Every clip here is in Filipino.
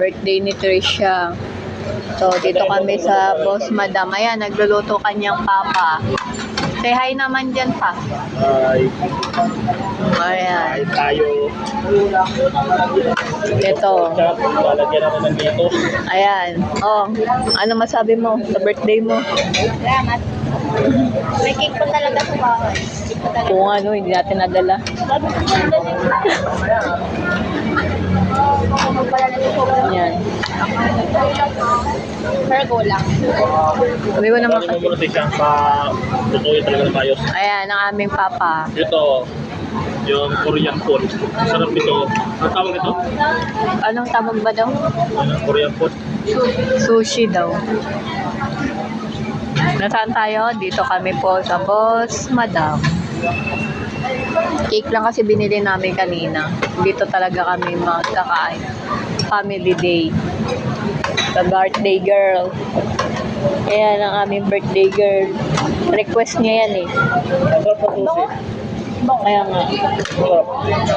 Birthday ni Trisha. So, dito kami sa Boss Madam. Ayan, nagluluto kanyang papa. Say hi naman dyan pa. Hi. Ayan. Hi tayo. Ito. Lalagyan naman ng dito. Ayan. Oh, ano masabi mo sa birthday mo? Salamat. May cake po talaga sa bahay. Kung ano, hindi natin nadala. Ayan. Virgo lang. Sabi ko naman Sabi mo muna siya sa lutuin talaga ng ayos. ayan, ang aming papa. Ito, yung Korean food. Sarap ito. Ang tawag ito? Anong tawag ba daw? Korean food. Sushi daw. Nasaan tayo? Dito kami po sa Boss Madam. Cake lang kasi binili namin kanina. Dito talaga kami magkakain. Family day. The birthday girl. Ayan ang aming birthday girl. Request niya yan eh. Ang sarap ng sushi. Kaya nga. Sarap.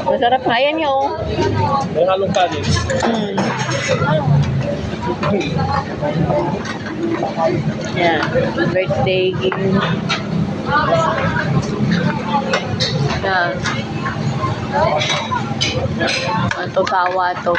Masarap nga yan yun. May halong kanin. Mm. Yan. Birthday gift. Yan. Ang tukawa to.